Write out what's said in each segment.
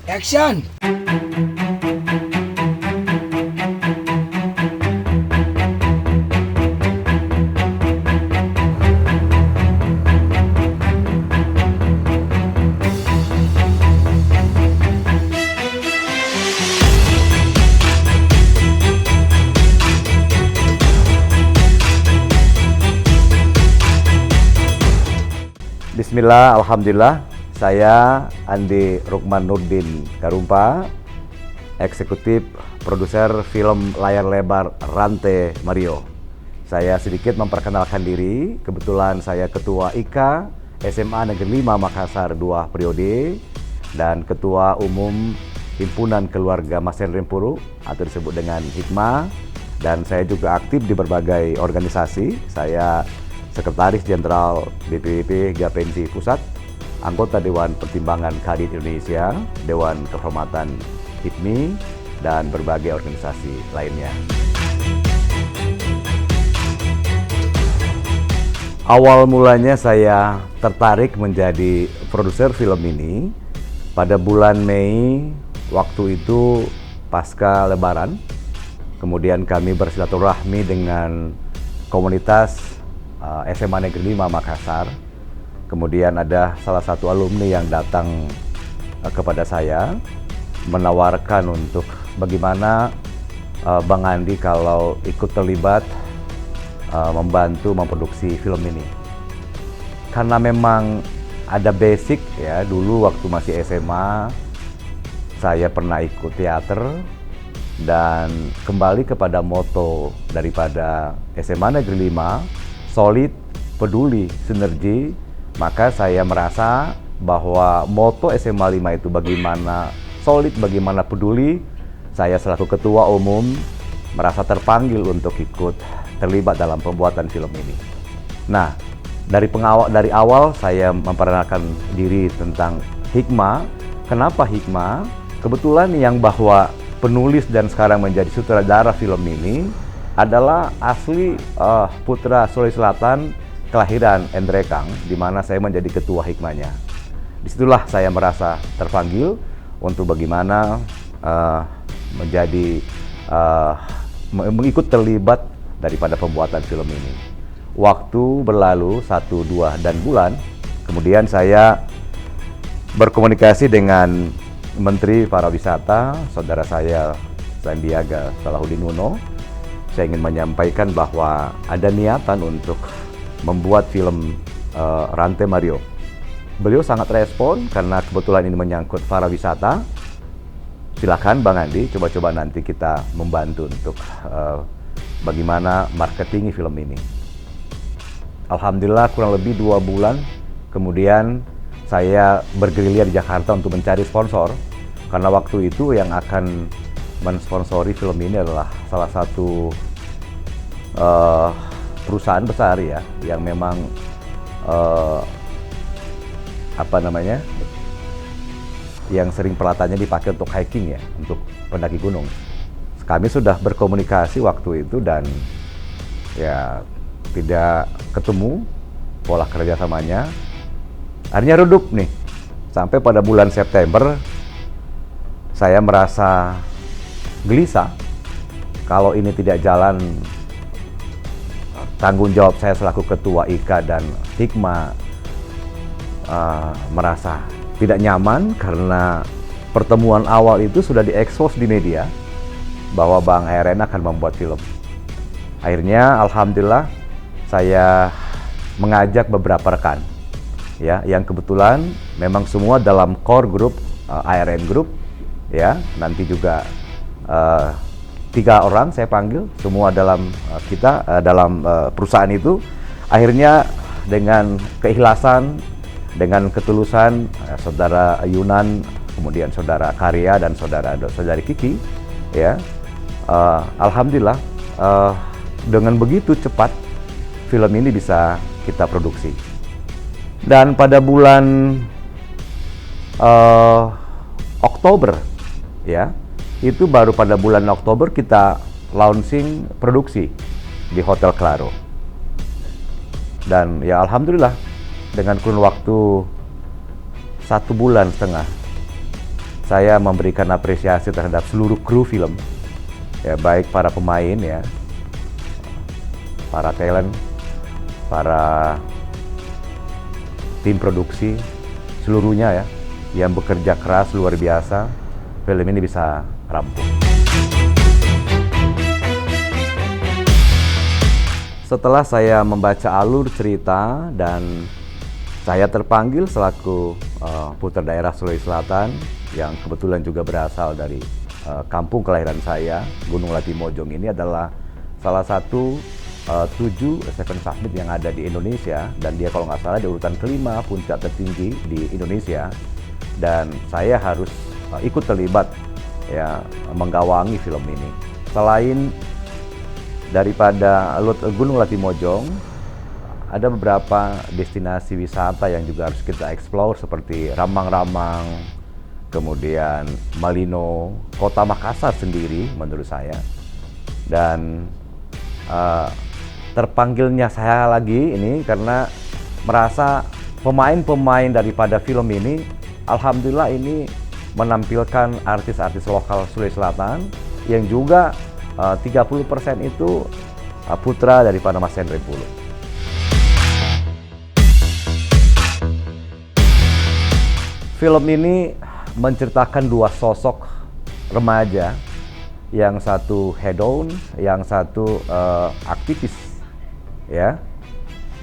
Action! Bismillah, Alhamdulillah. Saya Andi Rukman Nurdin Karumpa, eksekutif produser film layar lebar Rantai Mario. Saya sedikit memperkenalkan diri. Kebetulan saya Ketua IKA SMA Negeri 5 Makassar 2 periode dan Ketua Umum Himpunan Keluarga Masen Rempuru atau disebut dengan Hikmah. Dan saya juga aktif di berbagai organisasi. Saya Sekretaris Jenderal BPWP Gapensi Pusat, anggota Dewan Pertimbangan Kadin Indonesia, Dewan Kehormatan HIPMI, dan berbagai organisasi lainnya. Awal mulanya saya tertarik menjadi produser film ini pada bulan Mei, waktu itu pasca Lebaran. Kemudian kami bersilaturahmi dengan komunitas SMA Negeri 5 Makassar. Kemudian ada salah satu alumni yang datang kepada saya menawarkan untuk bagaimana Bang Andi kalau ikut terlibat membantu memproduksi film ini. Karena memang ada basic ya, dulu waktu masih SMA saya pernah ikut teater dan kembali kepada moto daripada SMA Negeri 5, solid, peduli, sinergi, maka saya merasa bahwa moto SMA 5 itu bagaimana solid, bagaimana peduli. Saya selaku ketua umum merasa terpanggil untuk ikut terlibat dalam pembuatan film ini. Nah, dari awal saya memperkenalkan diri tentang Hikmah. Kenapa Hikmah? Kebetulan yang bahwa penulis dan sekarang menjadi sutradara film ini adalah asli putra Sulawesi Selatan, kelahiran Endrekang, di mana saya menjadi ketua Hikmahnya. Disitulah saya merasa terpanggil untuk bagaimana mengikut terlibat daripada pembuatan film ini. Waktu berlalu 1, 2, dan bulan, kemudian saya berkomunikasi dengan Menteri Pariwisata, saudara saya Sandiaga Salahuddin Uno. Saya ingin menyampaikan bahwa ada niatan untuk membuat film Rantai Mario. Beliau sangat respon karena kebetulan ini menyangkut pariwisata. Silakan Bang Andi, coba-coba nanti kita membantu untuk bagaimana marketing film ini. Alhamdulillah kurang lebih 2 bulan kemudian saya bergerilya di Jakarta untuk mencari sponsor. Karena waktu itu yang akan mensponsori film ini adalah salah satu perusahaan besar ya, yang memang yang sering peralatannya dipakai untuk hiking ya, untuk pendaki gunung. Kami sudah berkomunikasi waktu itu dan ya tidak ketemu pola kerjasamanya. Akhirnya redup nih, sampai pada bulan September saya merasa gelisah kalau ini tidak jalan. Tanggung jawab saya selaku ketua IKA dan Hikmah merasa tidak nyaman karena pertemuan awal itu sudah diekspos di media bahwa Bang ARN akan membuat film. Akhirnya alhamdulillah saya mengajak beberapa rekan ya, yang kebetulan memang semua dalam core group ARN Group ya. Nanti juga 3 orang saya panggil, semua dalam dalam perusahaan itu. Akhirnya dengan keikhlasan, dengan ketulusan saudara Yunan, kemudian saudara Karya dan saudari Kiki ya, alhamdulillah dengan begitu cepat film ini bisa kita produksi. Dan pada bulan Oktober ya, itu baru pada bulan Oktober kita launching produksi di Hotel Claro. Dan ya alhamdulillah dengan kurun waktu 1,5 bulan saya memberikan apresiasi terhadap seluruh kru film, ya, baik para pemain, ya, para talent, para tim produksi, seluruhnya, ya, yang bekerja keras luar biasa, film ini bisa rampung. Setelah saya membaca alur cerita dan saya terpanggil selaku putra daerah Sulawesi Selatan yang kebetulan juga berasal dari kampung kelahiran saya, Gunung Latimojong ini adalah salah satu 7 Seven Summit yang ada di Indonesia, dan dia kalau nggak salah di urutan kelima puncak tertinggi di Indonesia, dan saya harus ikut terlibat, ya, menggawangi film ini. Selain daripada Gunung Latimojong, ada beberapa destinasi wisata yang juga harus kita explore seperti Ramang-Ramang, kemudian Malino, Kota Makassar sendiri menurut saya. Dan terpanggilnya saya lagi ini karena merasa pemain-pemain daripada film ini, alhamdulillah ini menampilkan artis-artis lokal Sulawesi Selatan yang juga 30% itu putra daripada Mas Hendrik Puluh. Film ini menceritakan 2 sosok remaja, yang satu hedon, yang satu aktivis, ya.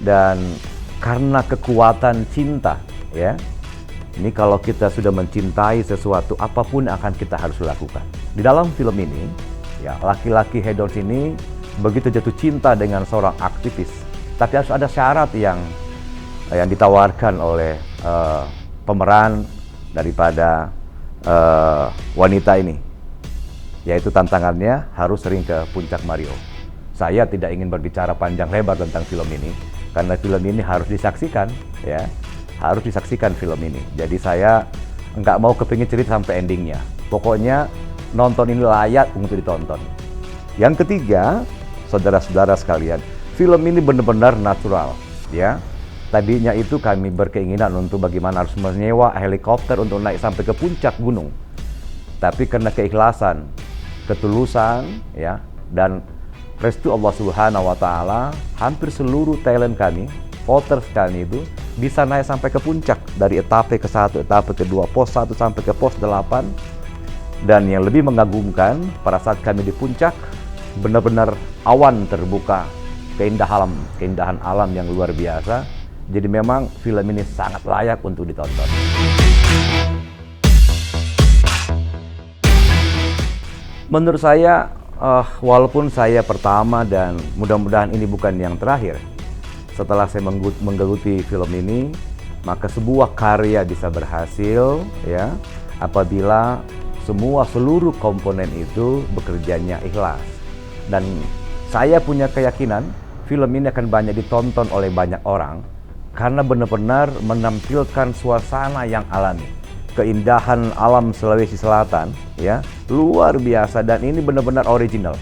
Dan karena kekuatan cinta, ya. Ini kalau kita sudah mencintai sesuatu, apapun akan kita harus lakukan. Di dalam film ini, ya, laki-laki hedon ini begitu jatuh cinta dengan seorang aktivis, tapi harus ada syarat yang ditawarkan oleh pemeran daripada wanita ini, yaitu tantangannya harus sering ke Puncak Mario. Saya tidak ingin berbicara panjang lebar tentang film ini karena film ini harus disaksikan, ya, harus disaksikan film ini. Jadi saya nggak mau kepingin cerita sampai endingnya. Pokoknya nonton ini layak untuk ditonton. Yang ketiga, saudara-saudara sekalian, film ini benar-benar natural, ya. Tadinya itu kami berkeinginan untuk bagaimana harus menyewa helikopter untuk naik sampai ke puncak gunung. Tapi karena keikhlasan, ketulusan, ya, dan restu Allah Subhanahu wa Ta'ala, hampir seluruh talent kami, voters kami itu bisa naik sampai ke puncak dari etape ke-1, etape ke-2, pos 1 sampai ke pos 8. Dan yang lebih mengagumkan, pada saat kami di puncak, benar-benar awan terbuka, keindahan alam yang luar biasa. Jadi memang film ini sangat layak untuk ditonton. Menurut saya, walaupun saya pertama dan mudah-mudahan ini bukan yang terakhir, setelah saya menggeluti film ini, maka sebuah karya bisa berhasil, ya, apabila seluruh komponen itu bekerjanya ikhlas. Dan saya punya keyakinan film ini akan banyak ditonton oleh banyak orang karena benar-benar menampilkan suasana yang alami, keindahan alam Sulawesi Selatan, ya, luar biasa, dan ini benar-benar original.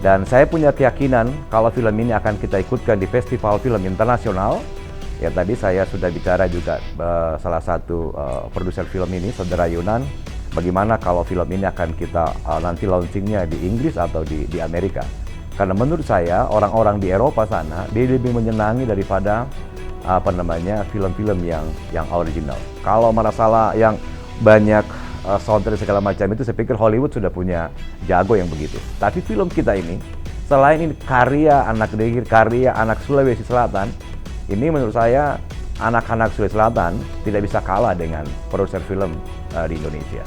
Dan saya punya keyakinan kalau film ini akan kita ikutkan di festival film internasional. Ya, tadi saya sudah bicara juga salah satu produser film ini, Saudara Yunan, bagaimana kalau film ini akan kita nanti launchingnya di Inggris atau di Amerika. Karena menurut saya orang-orang di Eropa sana dia lebih menyenangi daripada film-film yang original. Kalau masalah yang banyak soundtrack segala macam itu, saya pikir Hollywood sudah punya jago yang begitu. Tapi film kita ini, selain ini karya anak negeri, karya anak Sulawesi Selatan, ini menurut saya anak-anak Sulawesi Selatan tidak bisa kalah dengan produser film di Indonesia.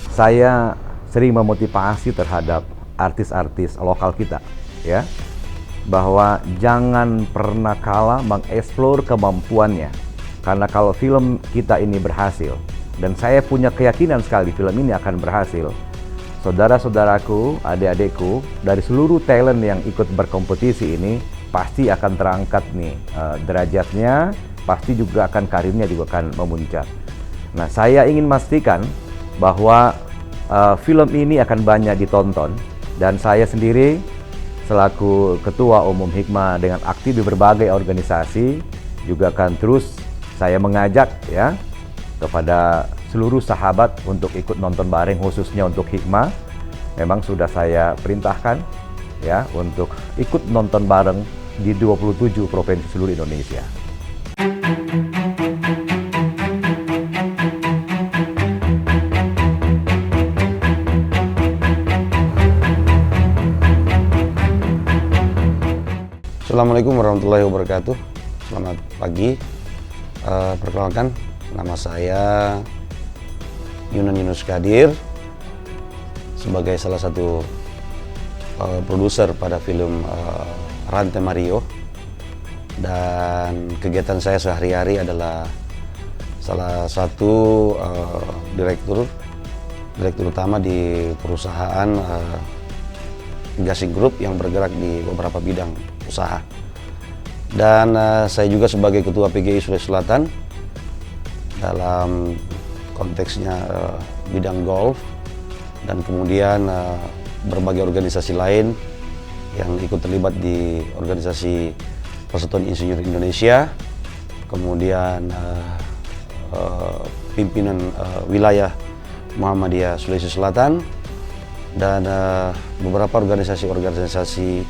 Saya sering memotivasi terhadap artis-artis lokal kita, ya, bahwa jangan pernah kalah mengeksplor kemampuannya. Karena kalau film kita ini berhasil, dan saya punya keyakinan sekali film ini akan berhasil, saudara-saudaraku, adik-adikku, dari seluruh talent yang ikut berkompetisi ini pasti akan terangkat nih derajatnya, pasti juga akan karirnya juga akan memuncak. Nah, saya ingin memastikan bahwa film ini akan banyak ditonton, dan saya sendiri selaku Ketua Umum Hikmah dengan aktif di berbagai organisasi juga akan terus saya mengajak ya kepada seluruh sahabat untuk ikut nonton bareng, khususnya untuk Hikmah. Memang sudah saya perintahkan ya untuk ikut nonton bareng di 27 provinsi seluruh Indonesia. Assalamualaikum warahmatullahi wabarakatuh. Selamat pagi. Perkenalkan, nama saya Yunan Yunus Kadir sebagai salah satu produser pada film Rantai Mario, dan kegiatan saya sehari-hari adalah salah satu direktur utama di perusahaan Gasing Group yang bergerak di beberapa bidang usaha. Dan saya juga sebagai ketua PGI Sulawesi Selatan dalam konteksnya bidang golf, dan kemudian berbagai organisasi lain yang ikut terlibat di organisasi Persatuan Insinyur Indonesia, kemudian pimpinan wilayah Muhammadiyah Sulawesi Selatan, dan beberapa organisasi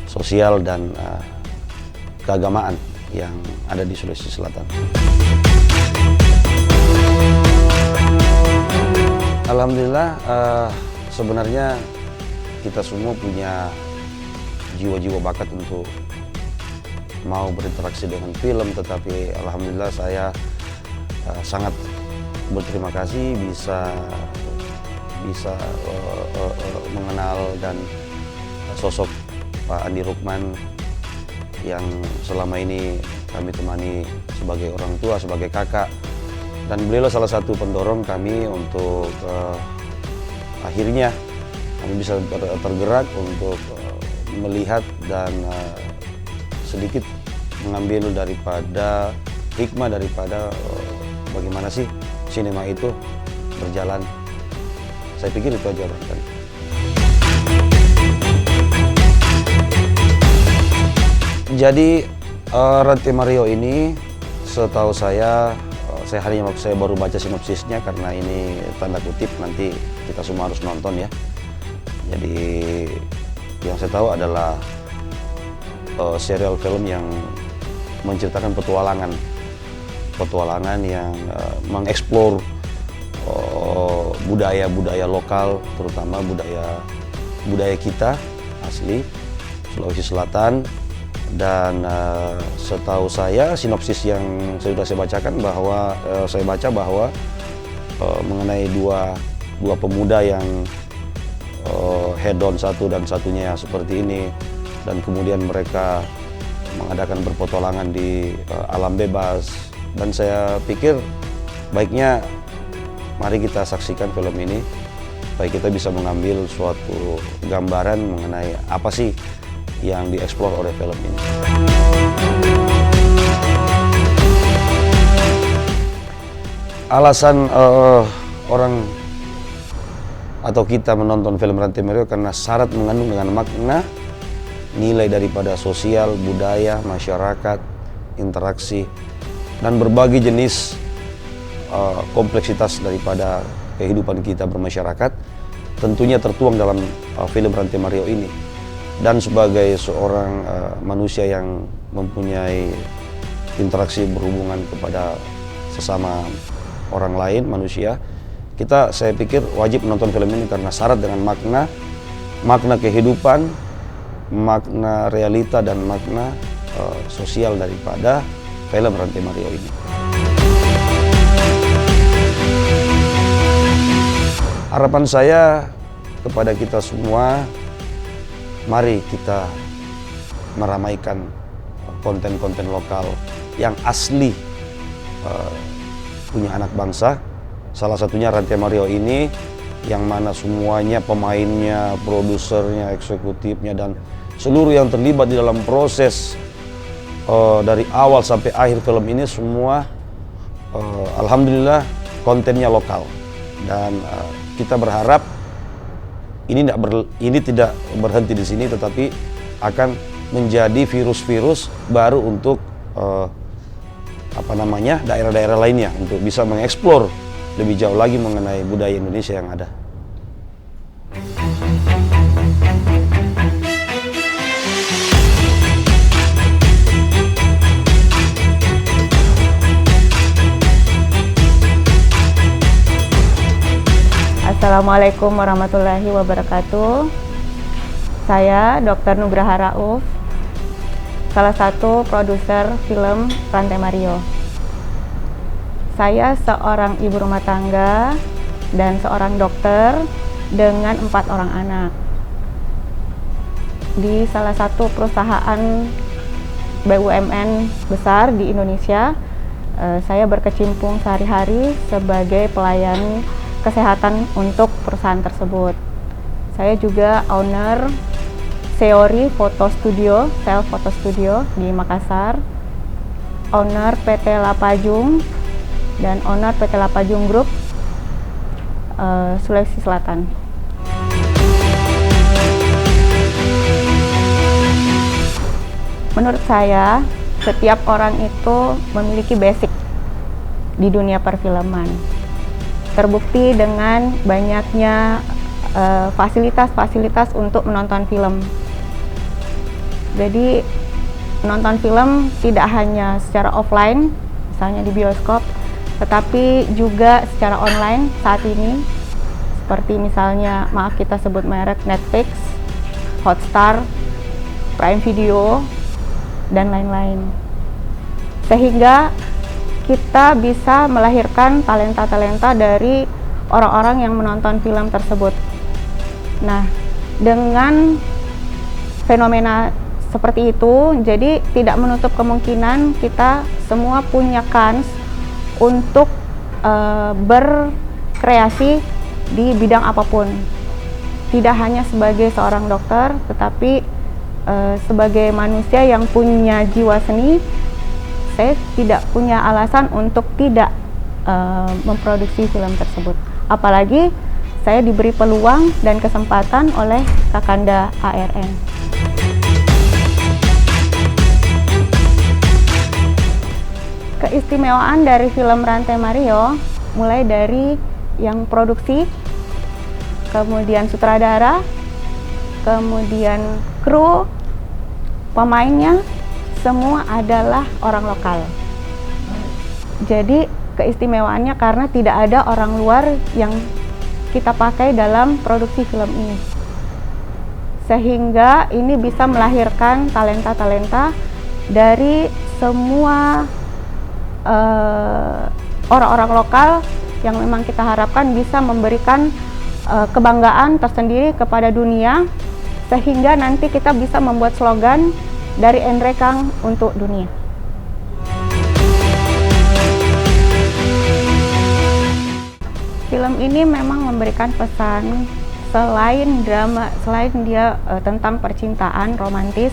sosial dan keagamaan yang ada di Sulawesi Selatan. Alhamdulillah, sebenarnya kita semua punya jiwa-jiwa bakat untuk mau berinteraksi dengan film, tetapi alhamdulillah saya sangat berterima kasih bisa mengenal dan sosok Pak Andi Rukman yang selama ini kami temani sebagai orang tua, sebagai kakak, dan beliau salah satu pendorong kami untuk akhirnya kami bisa tergerak untuk melihat dan sedikit mengambil daripada hikmah daripada bagaimana sih sinema itu berjalan. Saya pikir itu aja Bang. Jadi Rantai Mario ini setahu saya hanya saya baru baca sinopsisnya karena ini tanda kutip, nanti kita semua harus nonton ya. Jadi yang saya tahu adalah serial film yang menceritakan petualangan yang mengeksplor budaya lokal, terutama budaya kita asli Sulawesi Selatan. Dan setahu saya sinopsis yang sudah saya bacakan bahwa saya baca bahwa mengenai dua pemuda yang head on satu dan satunya seperti ini, dan kemudian mereka mengadakan berpetualangan di alam bebas. Dan saya pikir baiknya mari kita saksikan film ini, supaya kita bisa mengambil suatu gambaran mengenai apa sih yang dieksplor oleh film ini. Alasan orang atau kita menonton film Rantai Mario karena syarat mengandung dengan makna, nilai daripada sosial, budaya, masyarakat, interaksi, dan berbagai jenis kompleksitas daripada kehidupan kita bermasyarakat tentunya tertuang dalam film Rantai Mario ini. Dan sebagai seorang manusia yang mempunyai interaksi berhubungan kepada sesama orang lain, manusia, saya pikir wajib menonton film ini karena syarat dengan makna kehidupan, makna realita, dan makna sosial daripada film Rantai Mario ini. Harapan saya kepada kita semua, mari kita meramaikan konten-konten lokal yang asli punya anak bangsa. Salah satunya Rantai Mario ini, yang mana semuanya pemainnya, produsernya, eksekutifnya, dan seluruh yang terlibat di dalam proses dari awal sampai akhir film ini semua alhamdulillah kontennya lokal. Dan kita berharap ini tidak berhenti di sini, tetapi akan menjadi virus-virus baru untuk daerah-daerah lainnya untuk bisa mengeksplor lebih jauh lagi mengenai budaya Indonesia yang ada. Assalamualaikum warahmatullahi wabarakatuh. Saya Dr. Nugraha Rauf, salah satu produser film Rantai Mario. Saya seorang ibu rumah tangga dan seorang dokter dengan 4 orang anak. Di salah satu perusahaan BUMN besar di Indonesia, saya berkecimpung sehari-hari sebagai pelayan kesehatan untuk perusahaan tersebut. Saya juga owner Seori Photo Studio, Self Photo Studio di Makassar, owner PT Lapajung, dan owner PT Lapajung Group Sulawesi Selatan. Menurut saya, setiap orang itu memiliki basic di dunia perfilman. Terbukti dengan banyaknya fasilitas-fasilitas untuk menonton film. Jadi menonton film tidak hanya secara offline, misalnya di bioskop, tetapi juga secara online saat ini, seperti misalnya, maaf kita sebut merek, Netflix, Hotstar, Prime Video, dan lain-lain. Sehingga kita bisa melahirkan talenta-talenta dari orang-orang yang menonton film tersebut. Nah, dengan fenomena seperti itu, jadi tidak menutup kemungkinan kita semua punya kans untuk berkreasi di bidang apapun. Tidak hanya sebagai seorang dokter, tetapi sebagai manusia yang punya jiwa seni, saya tidak punya alasan untuk tidak memproduksi film tersebut. Apalagi saya diberi peluang dan kesempatan oleh Kakanda ARN. Keistimewaan dari film Rantai Mario mulai dari yang produksi, kemudian sutradara, kemudian kru, pemainnya, semua adalah orang lokal. Jadi keistimewaannya karena tidak ada orang luar yang kita pakai dalam produksi film ini. Sehingga ini bisa melahirkan talenta-talenta dari semua orang-orang lokal yang memang kita harapkan bisa memberikan kebanggaan tersendiri kepada dunia, sehingga nanti kita bisa membuat slogan dari Enrekang untuk dunia. Film ini memang memberikan pesan selain drama, selain dia tentang percintaan romantis,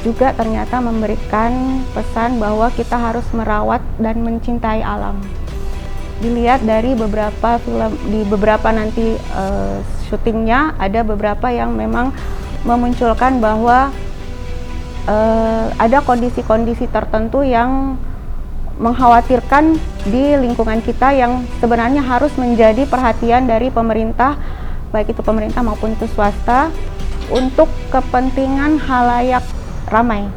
juga ternyata memberikan pesan bahwa kita harus merawat dan mencintai alam. Dilihat dari beberapa film, di beberapa nanti syutingnya ada beberapa yang memang memunculkan bahwa ada kondisi-kondisi tertentu yang mengkhawatirkan di lingkungan kita yang sebenarnya harus menjadi perhatian dari pemerintah, baik itu pemerintah maupun itu swasta, untuk kepentingan halayak ramai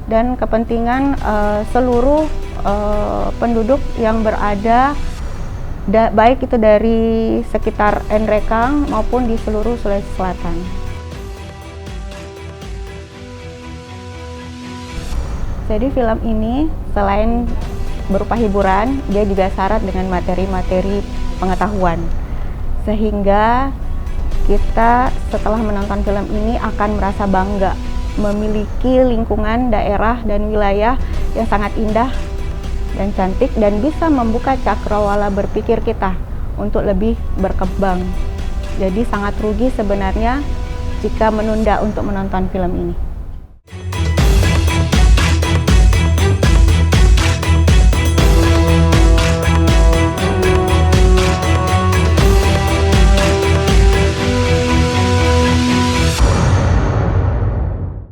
dan kepentingan seluruh penduduk yang berada baik itu dari sekitar Enrekang maupun di seluruh Sulawesi Selatan. Jadi film ini selain berupa hiburan, dia juga syarat dengan materi-materi pengetahuan. Sehingga kita setelah menonton film ini akan merasa bangga memiliki lingkungan daerah dan wilayah yang sangat indah dan cantik dan bisa membuka cakrawala berpikir kita untuk lebih berkembang. Jadi sangat rugi sebenarnya jika menunda untuk menonton film ini.